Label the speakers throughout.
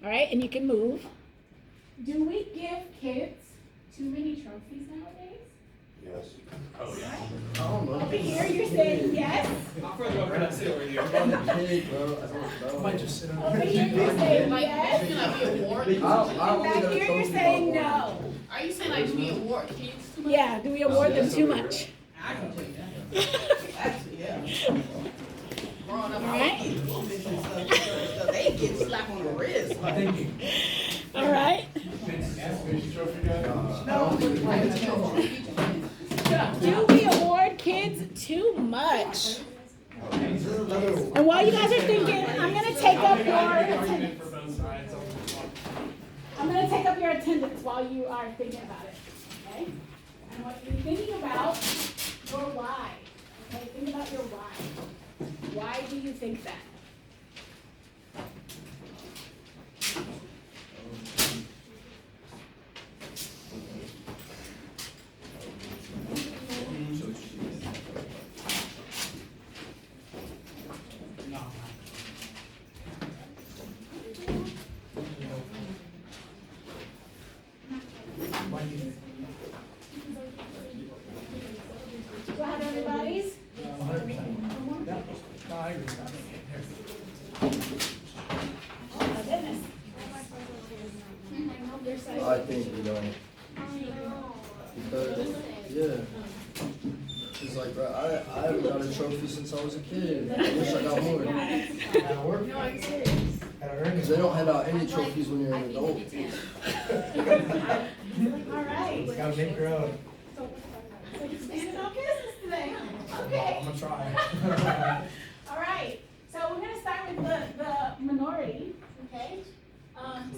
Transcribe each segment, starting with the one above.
Speaker 1: All right, and you can move. Do we give kids too many trophies nowadays?
Speaker 2: Yes.
Speaker 3: Oh, yeah.
Speaker 4: I don't know.
Speaker 1: Over here, you're saying yes.
Speaker 3: I'm further over than sit over here.
Speaker 4: I'm a kid, bro. I don't know.
Speaker 3: I might just sit over
Speaker 1: Over
Speaker 3: here.
Speaker 1: here, you're saying
Speaker 5: Like,
Speaker 1: yes.
Speaker 5: can I be award?
Speaker 4: I
Speaker 1: And
Speaker 4: only
Speaker 1: back
Speaker 4: got a
Speaker 1: here, you're
Speaker 4: trophy
Speaker 1: saying
Speaker 4: by
Speaker 1: no.
Speaker 4: one.
Speaker 5: Are you saying like do we award kids too much?
Speaker 1: Yeah, do we award them too much?
Speaker 5: I can tell you that. Actually, yeah. Growing up,
Speaker 1: All right.
Speaker 5: so they get slapped on the wrist. Like,
Speaker 3: Thank you.
Speaker 1: All right. Do we award kids too much? And while you guys are thinking, I'm gonna take up your attendance. I'm gonna take up your attendance while you are thinking about it, okay? And what you're thinking about, your why, okay? Think about your why. Why do you think that? Do I have everybody's?
Speaker 3: No, I agree.
Speaker 1: Oh my goodness. You're so-
Speaker 4: I think we don't. Because, yeah. It's like, bro, I haven't got a trophy since I was a kid. I wish I got more.
Speaker 3: That'll work.
Speaker 5: no, I'm serious.
Speaker 3: That'll work.
Speaker 4: Because they don't hand out any trophies when you're an adult.
Speaker 1: All right.
Speaker 3: Gotta make your own.
Speaker 1: So you're standing on business today, huh? Okay.
Speaker 3: I'm gonna try.
Speaker 1: All right, so we're gonna start with the minority, okay?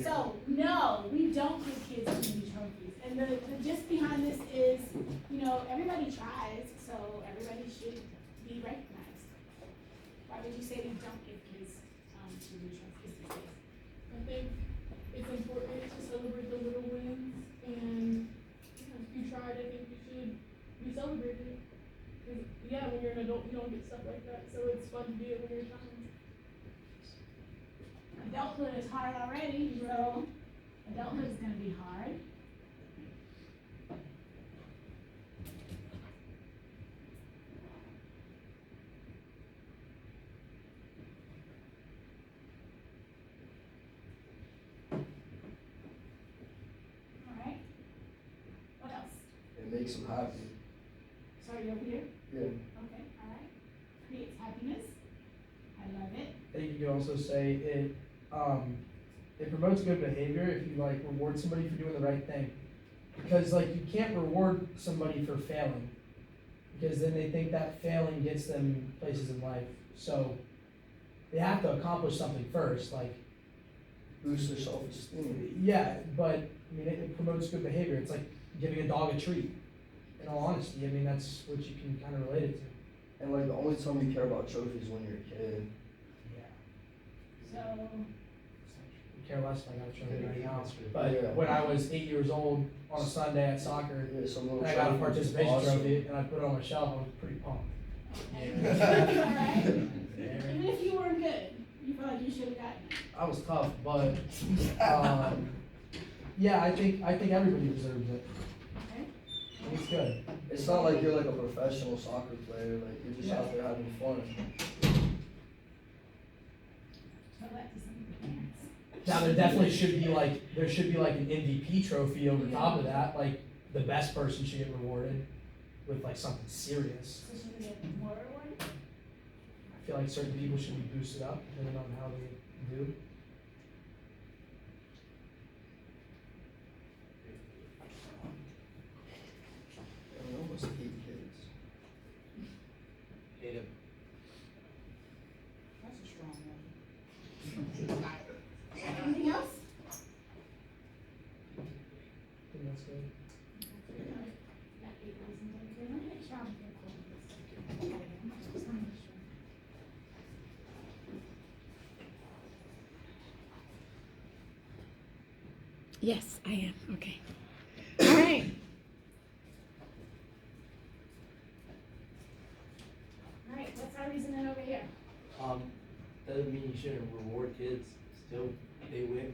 Speaker 1: So, no, we don't give kids too many trophies. And the gist behind this is, you know, everybody tries, so everybody should be recognized. Why would you say we don't give kids too many trophies these days?
Speaker 6: I think it's important to celebrate the little wins, and if you tried, I think you should be celebrated. 'Cause, yeah, when you're an adult, you don't get stuff like that, so it's fun to do it when you're a child.
Speaker 1: Adulthood is hard already, so adulthood is gonna be hard. All right. What else?
Speaker 4: It makes them happy.
Speaker 1: Sorry, over here?
Speaker 4: Yeah.
Speaker 1: Okay, all right. Creates happiness. I love it.
Speaker 7: I think you could also say it promotes good behavior if you like reward somebody for doing the right thing. Because like you can't reward somebody for failing, because then they think that failing gets them places in life. So they have to accomplish something first. Like,
Speaker 4: Boost their self-esteem.
Speaker 7: yeah, but I mean it promotes good behavior. It's like giving a dog a treat. In all honesty, I mean that's what you can kind of relate it to.
Speaker 4: And like the only time you care about trophies when you're a kid.
Speaker 7: Yeah.
Speaker 1: So,
Speaker 7: I care less if I got a trophy right now.
Speaker 4: Yeah.
Speaker 7: But when I was 8 years old on a Sunday at soccer,
Speaker 4: Yeah, some little
Speaker 7: and I got a
Speaker 4: trophy was
Speaker 7: participation
Speaker 4: awesome.
Speaker 7: trophy and I put it on my shelf, I was pretty pumped.
Speaker 1: all right. Even if you weren't good, you feel like you should have gotten it.
Speaker 7: I was tough, but yeah, I think everybody deserves it.
Speaker 1: Okay.
Speaker 7: I think it's good.
Speaker 4: It's not like you're like a professional soccer player, like you're just out there having fun.
Speaker 1: Tell that to some of the parents.
Speaker 7: Now there definitely should be like an MVP trophy over top of that. Like the best person should get rewarded with like something serious.
Speaker 1: So should we get more rewarded?
Speaker 7: I feel like certain people should be boosted up depending on how they do.
Speaker 4: I mean, almost 8 kids.
Speaker 5: That's a strong one.
Speaker 1: Anything else?
Speaker 7: I think that's good.
Speaker 1: Got 8 reasons. Okay, let me make sure I'm here. Yes, I am. Okay. All right. All right, what's our reason then over here?
Speaker 8: Doesn't mean you shouldn't reward kids, still, they win,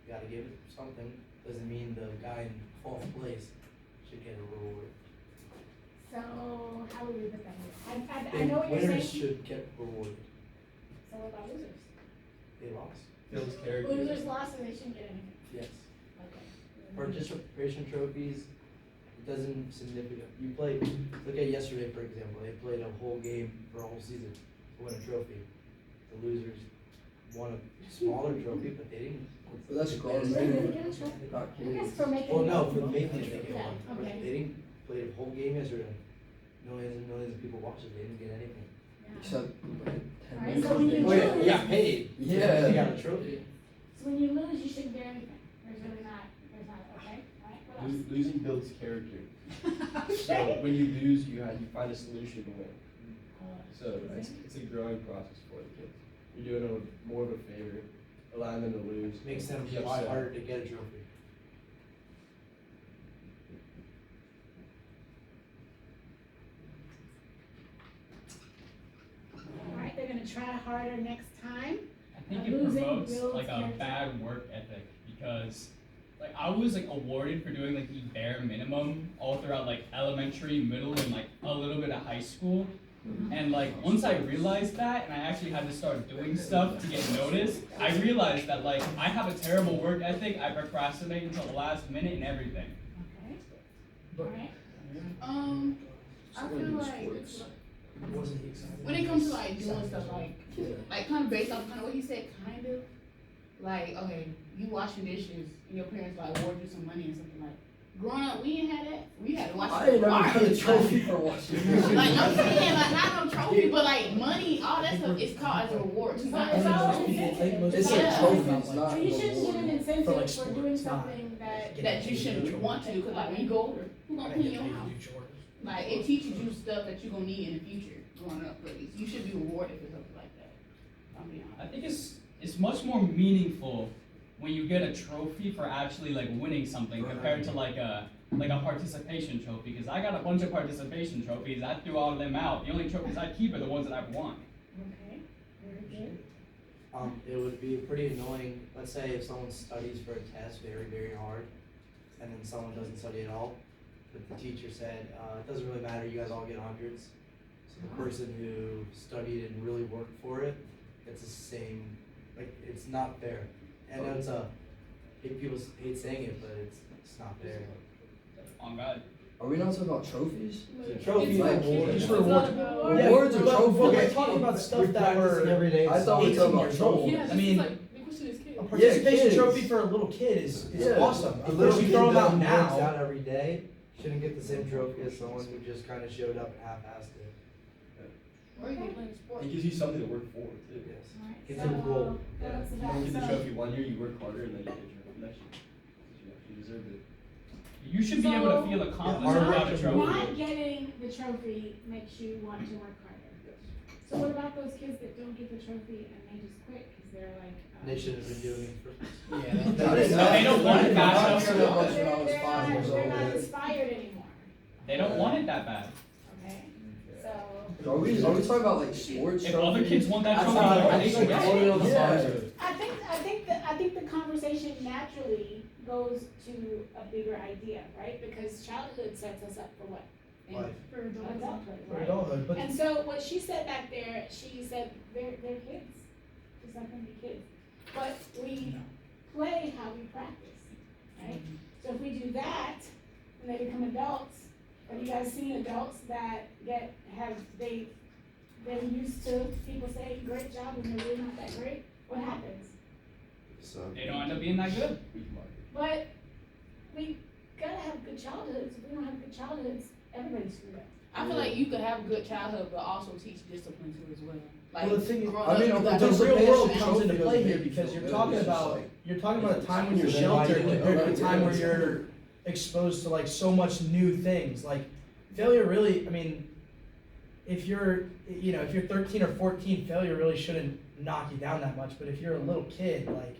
Speaker 2: You gotta give it something, doesn't mean the guy in 12th place should get a reward.
Speaker 1: So, how would we put that here? I know what you're
Speaker 2: Winners
Speaker 1: saying.
Speaker 2: should get rewarded.
Speaker 1: So what about losers?
Speaker 2: They lost.
Speaker 8: Builds character.
Speaker 1: Losers lost and they shouldn't get anything.
Speaker 2: Yes.
Speaker 1: Okay.
Speaker 2: Participation trophies, it doesn't significant. You played, look at yesterday, for example, they played a whole game for a whole season to win a trophy. The losers won a smaller trophy, but they didn't.
Speaker 4: But that's grown
Speaker 1: They didn't
Speaker 4: men,
Speaker 1: get a trophy.
Speaker 4: not
Speaker 1: I guess
Speaker 4: kids.
Speaker 1: for making.
Speaker 2: Well, no, for making it, they get
Speaker 1: Yeah,
Speaker 2: one. But
Speaker 1: okay.
Speaker 2: they didn't play a whole game yesterday. Millions and millions of people watched it, they didn't get anything.
Speaker 1: Yeah.
Speaker 4: Except like
Speaker 1: Alright,
Speaker 4: 10
Speaker 1: so when you
Speaker 2: Oh, yeah,
Speaker 1: lose-
Speaker 2: they got paid.
Speaker 4: Yeah.
Speaker 2: They got a trophy.
Speaker 1: So when you lose, you shouldn't get anything. There's really not, okay? Alright, what else?
Speaker 8: Losing builds character. So when you lose, you find a solution to win. So it's a growing process for the kids. You're doing them more of a favor, allowing them to lose.
Speaker 2: Makes them
Speaker 8: be
Speaker 2: a lot
Speaker 8: upset.
Speaker 2: harder to get a trophy.
Speaker 1: Alright, they're gonna try harder next time.
Speaker 9: I think it
Speaker 1: Losing
Speaker 9: promotes
Speaker 1: builds
Speaker 9: like a
Speaker 1: character.
Speaker 9: bad work ethic because like I was like awarded for doing like the bare minimum all throughout like elementary, middle, and like a little bit of high school. And like once I realized that and I actually had to start doing stuff to get noticed, I realized that like I have a terrible work ethic. I procrastinate until the last minute and everything.
Speaker 1: Okay.
Speaker 7: But-
Speaker 1: Alright.
Speaker 5: I feel like
Speaker 2: It wasn't exciting.
Speaker 5: when it comes to like doing stuff like kind of based off kind of what he said, kind of like okay, you washing dishes and your parents like award you some money and something like. Growing up, we didn't have that. We had to wash.
Speaker 4: I ain't never got a
Speaker 5: dishes.
Speaker 4: trophy for watching.
Speaker 5: Like I'm saying, like not no trophy, but like money, all that stuff is called as a reward. Too.
Speaker 1: So
Speaker 5: Not
Speaker 1: it's
Speaker 5: as a
Speaker 1: all
Speaker 5: trophy.
Speaker 4: It's
Speaker 5: Yeah.
Speaker 4: a trophy, it's not
Speaker 1: So
Speaker 4: an
Speaker 1: you shouldn't get
Speaker 4: award.
Speaker 1: an
Speaker 7: For, like,
Speaker 1: incentive for
Speaker 7: sports,
Speaker 1: doing
Speaker 7: not-
Speaker 1: something that.
Speaker 5: That you shouldn't want to do, cause like when you go older, who gonna clean your house? Like it teaches you stuff that you're gonna need in the future growing up. But you should be rewarded for something like that. I'll be honest.
Speaker 9: I think it's much more meaningful when you get a trophy for actually like winning something compared to like a participation trophy. Because I got a bunch of participation trophies. I threw all of them out. The only trophies I keep are the ones that I've won.
Speaker 1: Okay, very good.
Speaker 2: It would be pretty annoying, let's say if someone studies for a test very, very hard, and then someone doesn't study at all, but the teacher said, it doesn't really matter, you guys all get hundreds. So the person who studied and really worked for it, gets the same, like, it's not fair. And that's people hate saying it, but it's not fair.
Speaker 9: On God.
Speaker 4: Are we not talking about trophies?
Speaker 2: Trophies,
Speaker 4: like
Speaker 2: awards.
Speaker 7: Just
Speaker 9: It's
Speaker 7: rewards.
Speaker 9: not
Speaker 7: Yeah,
Speaker 4: Awards or
Speaker 7: but
Speaker 4: trophies?
Speaker 7: we're talking about stuff that
Speaker 3: Practicing
Speaker 7: were
Speaker 3: every day.
Speaker 4: I thought we were
Speaker 7: 18
Speaker 4: talking about
Speaker 7: years old.
Speaker 4: trophies.
Speaker 6: Yeah,
Speaker 7: I
Speaker 6: this
Speaker 7: mean,
Speaker 6: is like the question is kids.
Speaker 7: a participation
Speaker 4: kids.
Speaker 7: trophy for a little kid is
Speaker 4: Yeah.
Speaker 7: awesome.
Speaker 2: A
Speaker 7: Of
Speaker 2: little
Speaker 7: course, you
Speaker 2: kid
Speaker 7: throw them
Speaker 2: that
Speaker 7: out
Speaker 2: works
Speaker 7: now.
Speaker 2: out every day shouldn't get the same trophy as someone who just kind of showed up and half-assed it.
Speaker 5: Or you can play sport.
Speaker 8: It gives you something to work for too.
Speaker 2: Yes.
Speaker 1: Alright,
Speaker 2: It's
Speaker 1: so,
Speaker 2: a goal.
Speaker 1: what else
Speaker 8: You
Speaker 1: about-
Speaker 8: don't get the
Speaker 1: so-
Speaker 8: trophy one year, you work harder, and then you get your trophy next year. Because you actually deserved it.
Speaker 9: You should be able to feel accomplished
Speaker 2: hard
Speaker 9: without a
Speaker 2: work
Speaker 9: trophy.
Speaker 1: Not getting the trophy makes you want to work harder. So what about those kids that don't get the trophy and they just quit because they're like?
Speaker 2: They should have been doing it for.
Speaker 9: They don't want it bad
Speaker 4: I
Speaker 9: enough.
Speaker 4: heard that much when I was
Speaker 1: They're
Speaker 4: 5 years
Speaker 1: they're not
Speaker 4: old.
Speaker 1: inspired anymore,
Speaker 9: They don't want it that bad.
Speaker 1: okay? So,
Speaker 4: Are we talking about like sports
Speaker 9: If
Speaker 4: trophies?
Speaker 9: other kids want that
Speaker 2: That's
Speaker 9: trophy,
Speaker 2: not-
Speaker 9: why they
Speaker 2: it's
Speaker 9: should
Speaker 2: like
Speaker 9: get
Speaker 2: voting on
Speaker 9: it.
Speaker 2: the
Speaker 4: Yeah.
Speaker 2: sponsor.
Speaker 1: I think the conversation naturally goes to a bigger idea, right? Because childhood sets us up for what?
Speaker 2: Life.
Speaker 6: For adults.
Speaker 1: Adulthood,
Speaker 7: For
Speaker 1: right?
Speaker 7: adulthood, but
Speaker 1: And so what she said back there, she said they're kids, just let them be kids. But we play how we practice, right? So if we do that, and they become adults, have you guys seen adults that they're used to people saying, great job, when they're really not that great? What happens?
Speaker 2: So.
Speaker 9: They don't end up being that good.
Speaker 8: Weak market.
Speaker 1: But we gotta have good childhoods. If we don't have good childhoods, everybody's screwed up.
Speaker 5: I feel like you could have a good childhood, but also teach discipline too as well. Like,
Speaker 7: Well, the thing is,
Speaker 5: growing
Speaker 4: I
Speaker 5: up,
Speaker 4: mean,
Speaker 5: you
Speaker 4: the
Speaker 5: got
Speaker 7: the
Speaker 5: to-
Speaker 7: real world
Speaker 4: participation
Speaker 7: comes into
Speaker 4: trophy
Speaker 7: play
Speaker 4: doesn't
Speaker 7: here
Speaker 4: make you
Speaker 7: because
Speaker 4: feel
Speaker 7: you're
Speaker 4: good,
Speaker 7: talking
Speaker 4: it's just
Speaker 7: about
Speaker 4: like-
Speaker 7: a time when you're
Speaker 2: So then why
Speaker 7: sheltered
Speaker 2: do it?
Speaker 7: compared to a
Speaker 4: Yeah,
Speaker 7: time where
Speaker 4: yeah.
Speaker 7: you're exposed to like so much new things. Like failure really, I mean, if you're 13 or 14, failure really shouldn't knock you down that much. But if you're a little kid, like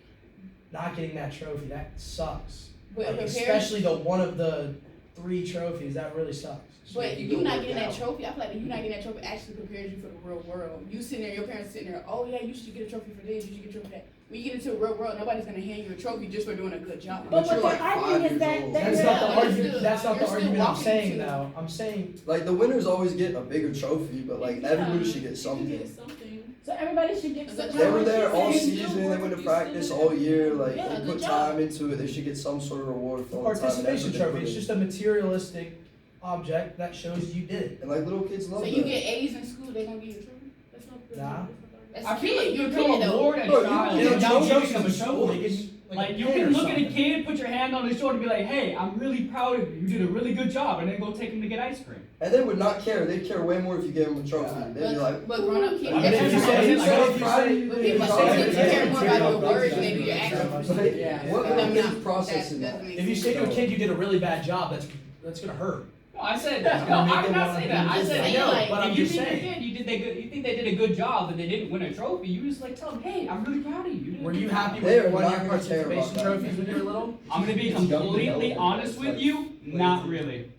Speaker 7: not getting that trophy, that sucks.
Speaker 5: But
Speaker 7: Like,
Speaker 5: if your
Speaker 7: especially the one of the 3 trophies, that really sucks.
Speaker 5: But
Speaker 2: You
Speaker 5: you
Speaker 2: go
Speaker 5: not
Speaker 2: work
Speaker 5: getting that
Speaker 2: out.
Speaker 5: trophy, I feel like you not getting that trophy actually prepares you for the real world. You sitting there, your parents sitting there, oh yeah, you should get a trophy for this, you should get a trophy for that. when you get into the real world, nobody's gonna hand you a trophy just for doing a good job.
Speaker 1: But
Speaker 4: you're
Speaker 1: what
Speaker 4: like
Speaker 1: they're arguing
Speaker 4: 5
Speaker 1: is that,
Speaker 4: years old.
Speaker 1: that
Speaker 7: That's
Speaker 1: you're-
Speaker 7: not the
Speaker 5: Yeah, but
Speaker 7: argument,
Speaker 5: still,
Speaker 7: that's not the
Speaker 5: you're still
Speaker 7: argument I'm
Speaker 5: walking
Speaker 7: saying
Speaker 5: to-
Speaker 7: though. I'm saying,
Speaker 4: Like the winners always get a bigger trophy, but like everybody should get
Speaker 6: You
Speaker 4: something.
Speaker 6: get something.
Speaker 1: So everybody should get some.
Speaker 4: They were there all
Speaker 1: What she's saying.
Speaker 4: season, they went to practice all year, like
Speaker 5: Yeah,
Speaker 4: they
Speaker 5: good
Speaker 4: put
Speaker 5: job.
Speaker 4: time into it, they should get some sort of reward for all the time. and
Speaker 7: participation
Speaker 4: effort they
Speaker 7: trophy,
Speaker 4: put
Speaker 7: it's
Speaker 4: in.
Speaker 7: just a materialistic object that shows you did it.
Speaker 4: And like little kids love
Speaker 5: So
Speaker 4: that.
Speaker 5: you get A's in school, they gonna give you a trophy?
Speaker 6: That's not the.
Speaker 7: Nah.
Speaker 6: That's not the
Speaker 5: That's
Speaker 9: I feel like you
Speaker 5: you're
Speaker 9: can
Speaker 5: kid, though.
Speaker 9: award a
Speaker 4: Bro, you
Speaker 9: child
Speaker 4: can
Speaker 7: They don't
Speaker 4: get
Speaker 9: without
Speaker 7: do
Speaker 9: giving
Speaker 7: trophies
Speaker 9: them a
Speaker 7: in school, they
Speaker 9: trophy.
Speaker 7: give you
Speaker 9: Like
Speaker 7: a
Speaker 9: you
Speaker 7: pin
Speaker 9: can
Speaker 7: or
Speaker 9: look at a
Speaker 7: something.
Speaker 9: kid, put your hand on his shoulder, and be like, "Hey, I'm really proud of you. You did a really good job," and then go take him to get ice cream.
Speaker 4: And they would not care, they'd care way more if you gave them a trophy. They'd be like,
Speaker 5: But grown up kids,
Speaker 9: I mean, if you say-
Speaker 5: but people say kids care more about your words than they do your actions.
Speaker 7: Yeah.
Speaker 4: what
Speaker 5: I'm
Speaker 4: are
Speaker 5: not-
Speaker 4: they processing
Speaker 5: that
Speaker 4: that?
Speaker 5: doesn't make
Speaker 7: If you
Speaker 5: sense.
Speaker 7: say to a kid you did a really bad job, that's gonna hurt.
Speaker 9: No, I said
Speaker 7: It's
Speaker 9: no.
Speaker 7: gonna make
Speaker 9: I did
Speaker 7: them
Speaker 9: not
Speaker 7: wanna
Speaker 9: say
Speaker 7: do
Speaker 9: that. I
Speaker 7: this.
Speaker 9: said
Speaker 7: I know,
Speaker 9: like,
Speaker 7: but I'm
Speaker 9: if you
Speaker 7: just
Speaker 9: think
Speaker 7: saying.
Speaker 9: you think they did a good job, but they didn't win a trophy, you just like tell them, "Hey, I'm really proud of you. You did a
Speaker 7: Were
Speaker 9: good
Speaker 7: you
Speaker 9: job."
Speaker 7: happy
Speaker 4: They
Speaker 7: with
Speaker 4: are
Speaker 7: one of
Speaker 4: not
Speaker 7: your
Speaker 4: gonna care about
Speaker 7: participation
Speaker 4: that.
Speaker 7: trophies when you were little?
Speaker 9: I'm gonna be
Speaker 4: It's young
Speaker 9: completely
Speaker 4: development.
Speaker 9: honest
Speaker 4: It's
Speaker 9: with
Speaker 4: like
Speaker 9: you. Not
Speaker 4: lazy.
Speaker 9: really.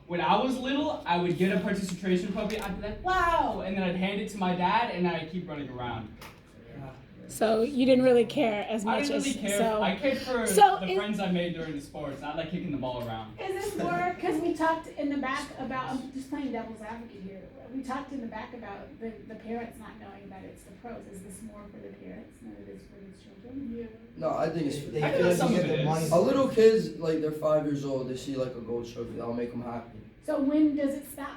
Speaker 9: When I was little, I would get a participation trophy. I'd be like, "Wow," and then I'd hand it to my dad, and I'd keep running around.
Speaker 1: So you didn't really care as
Speaker 9: I
Speaker 1: much
Speaker 9: didn't really
Speaker 1: as,
Speaker 9: care.
Speaker 1: so.
Speaker 9: I cared for
Speaker 1: So
Speaker 9: the
Speaker 1: is-
Speaker 9: friends I made during the sports, not like kicking the ball around.
Speaker 1: Is this more, because we talked in the back about, I'm just playing devil's advocate here. We talked in the back about the parents not knowing that it's the pros. Is this more for the parents than it is for the children?
Speaker 6: Yeah.
Speaker 4: No, I think it's for
Speaker 3: They
Speaker 9: I
Speaker 3: feel
Speaker 9: feel
Speaker 3: like
Speaker 9: some
Speaker 3: you
Speaker 9: of
Speaker 3: get
Speaker 9: it
Speaker 3: the money.
Speaker 9: is.
Speaker 4: a little kids, like they're 5 years old, they see like a gold trophy, that'll make them happy.
Speaker 1: So when does it stop?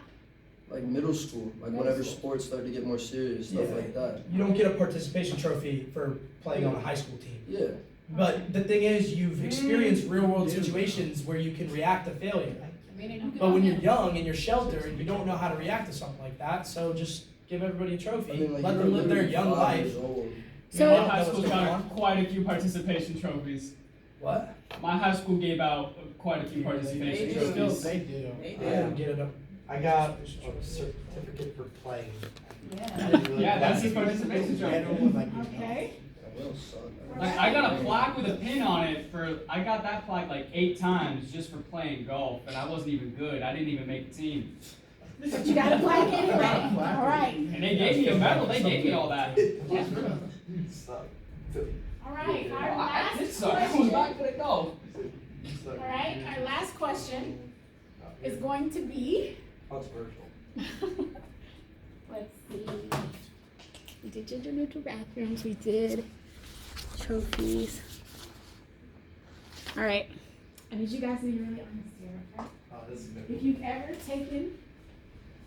Speaker 4: Like middle school, like
Speaker 1: Middle
Speaker 4: whenever
Speaker 1: school.
Speaker 4: sports start to get more serious, stuff
Speaker 7: Yeah.
Speaker 4: like that.
Speaker 7: You don't get a participation trophy for playing on a high school team.
Speaker 4: Yeah.
Speaker 7: But the thing is, you've experienced real world situations where you can react to failure.
Speaker 5: I mean, and you can
Speaker 7: But when you're
Speaker 5: have-
Speaker 7: young and you're sheltered, you don't know how to react to something like that, so just give everybody a trophy,
Speaker 4: I mean, like
Speaker 7: let
Speaker 4: you're
Speaker 7: them live their
Speaker 4: literally
Speaker 7: young
Speaker 4: 5
Speaker 7: life.
Speaker 4: years old.
Speaker 1: So-
Speaker 9: My
Speaker 7: You know
Speaker 9: high
Speaker 7: what's
Speaker 9: school
Speaker 7: going
Speaker 9: got
Speaker 7: on?
Speaker 9: quite a few participation trophies.
Speaker 7: What?
Speaker 9: My high school gave out quite a few participation
Speaker 5: They do.
Speaker 9: trophies.
Speaker 3: They do.
Speaker 5: They
Speaker 7: I didn't get it up.
Speaker 3: I got a certificate for playing.
Speaker 5: Yeah.
Speaker 9: Yeah, that's his participation trophy.
Speaker 1: Okay.
Speaker 4: That will suck.
Speaker 9: Like I got a plaque with a pin on it I got that plaque like 8 times just for playing golf, and I wasn't even good. I didn't even make the team.
Speaker 1: But you got a plaque anyway. All right.
Speaker 9: And they gave me a medal. They gave me all that.
Speaker 1: All right. Our
Speaker 9: I did
Speaker 1: last
Speaker 9: suck. I was
Speaker 1: question.
Speaker 9: not good at golf.
Speaker 1: All right. Our last question is going to be.
Speaker 2: Controversial.
Speaker 1: Let's see. We did gender neutral bathrooms. We did trophies. All right. I need you guys to be really honest here, okay?
Speaker 2: Oh, this is good.
Speaker 1: If you've ever taken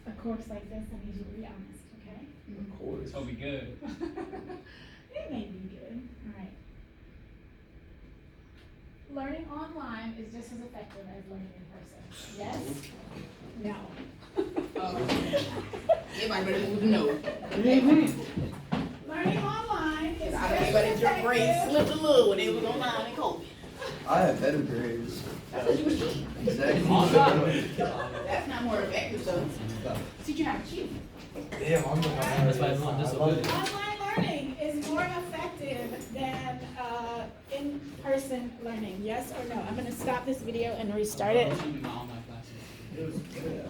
Speaker 1: a course like this, I need you to be honest, okay?
Speaker 4: Of course.
Speaker 9: So be good.
Speaker 1: It may be good. All right. Learning online is just as effective as learning in person. Yes? No.
Speaker 5: Everybody better move to no.
Speaker 1: Learning online is
Speaker 5: I
Speaker 1: just
Speaker 5: don't
Speaker 1: as
Speaker 5: your grades
Speaker 1: effective.
Speaker 5: slipped a little when they was online and COVID.
Speaker 4: I have better grades.
Speaker 5: That's what you was cheating.
Speaker 4: Exactly.
Speaker 5: That's not more effective though. Teach you how to cheat.
Speaker 3: Damn, I'm the one.
Speaker 2: That's why everyone disobeyed.
Speaker 1: Online learning is more effective than in-person learning. Yes or no? I'm gonna stop this video and restart it.
Speaker 9: I was cheating in all my classes.
Speaker 4: It was good.